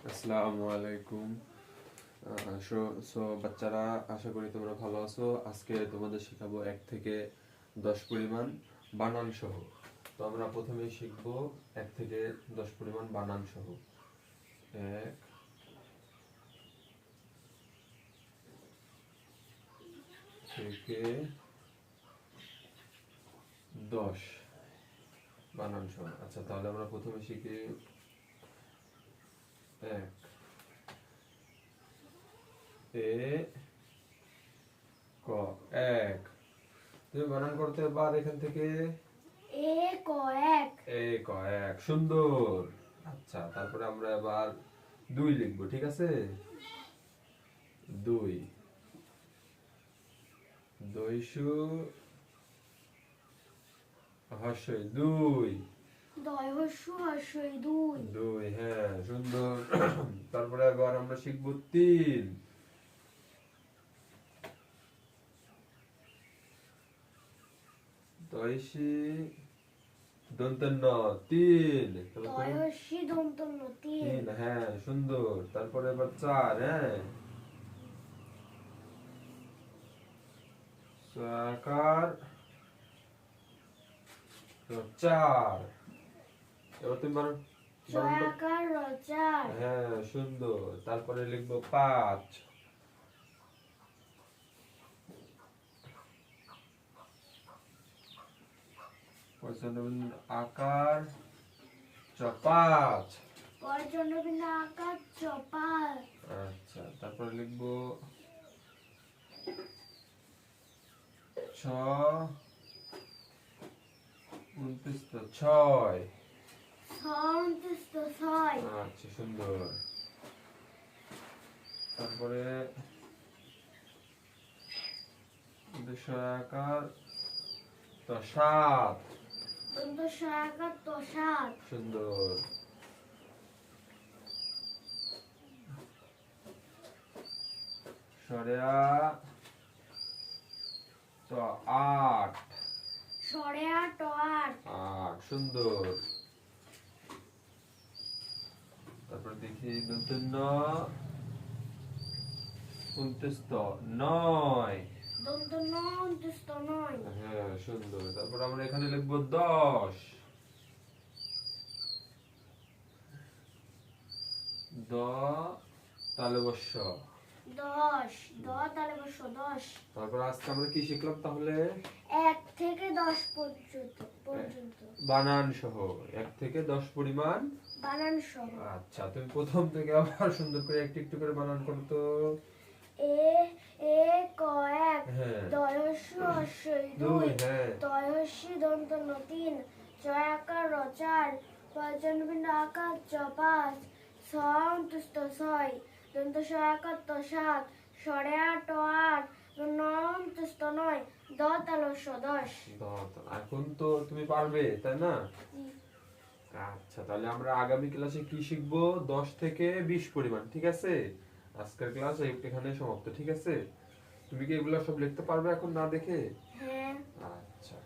আসসালামু আলাইকুম। বাচ্চারা, আশা করি তোমরা ভালো আছো। আজকে তোমাদের শেখাবো 1 থেকে 10 পরিমাণ বানান সহ। তো আমরা প্রথমেই শিখবো 1 থেকে 10 পরিমাণ বানান সহ। 1 থেকে 10 বানান সহ। আচ্ছা, তাহলে আমরা প্রথমে শিখি 1 এ ক। 1 তুমি বানান করতে পার এখান থেকে এ ক এক। এ ক এক, সুন্দর। আচ্ছা, তারপরে আমরা এবার 2 লিখবো, ঠিক আছে? 2 দইশু হর্ষই 2 দয় হস্যু হস্যই দুই। 2, হ্যাঁ, সুন্দর। তারপরে এবার আমরা শিখবো 3 দইশি দন্ত ন 3। দয় হস্যি দন্ত ন তিন। 3, হ্যাঁ, সুন্দর। তারপরে এবার 4, হ্যাঁ, সাকার 4। এবার তুমি ছয়াকার রচার। হ্যাঁ, সুন্দর। তারপরে লিখবো 5 আকার 5। পর্যটবিন্দু আকার চপাল। আচ্ছা, তারপরে লিখবো 6 6। সন্তুষ্ট ছয়। আচ্ছা, সুন্দর। তারপরে আকার 7। দন্ত ছয়াকার তো সাত। সুন্দর। সরেয়া তো 8। সরে আট ও আট। 8, সুন্দর। তারপর দেখি নতুন 9। দন্ত ন অন্তুষ্ট নয়। হ্যাঁ, সুন্দর। তারপর আমরা এখানে লিখবো 10 দ তালে বর্ষ। 10 দ তালে বর্ষ 10। তারপর আজকে আমরা কি শিখলাম তাহলে? 1 থেকে 10 পর্যন্ত বানান সহ 1 থেকে 10 পরিমাণ বানান সহ। আচ্ছা, তুমি প্রথম থেকে আবার সুন্দর করে একটু একটু করে বানান করতো। এ এ ক এক। হ্যাঁ, দয় হস্যু হস্যই 2, দুই। হ্যাঁ, দয় হস্যি দন্ত ন তিন। ছয়াকার র চার। পর্যটবিন্দু আকার চ পাঁচ। সন্তুষ্ট ছয়। দন্ত ছয়াকার তো সাত। সরে আট ও আট। ন অন্তুষ্ট নয়। দ তালস্য 10। এখন তো তুমি পারবে, তাই না? আচ্ছা, তাহলে আমরা আগামী ক্লাসে কি শিখবো? 10 থেকে 20 পরিমাণ, ঠিক আছে? আজকের ক্লাস এখানে সমাপ্ত, ঠিক আছে? তুমি কি এগুলো সব লিখতে পারবে এখন না দেখে? হ্যাঁ। আচ্ছা।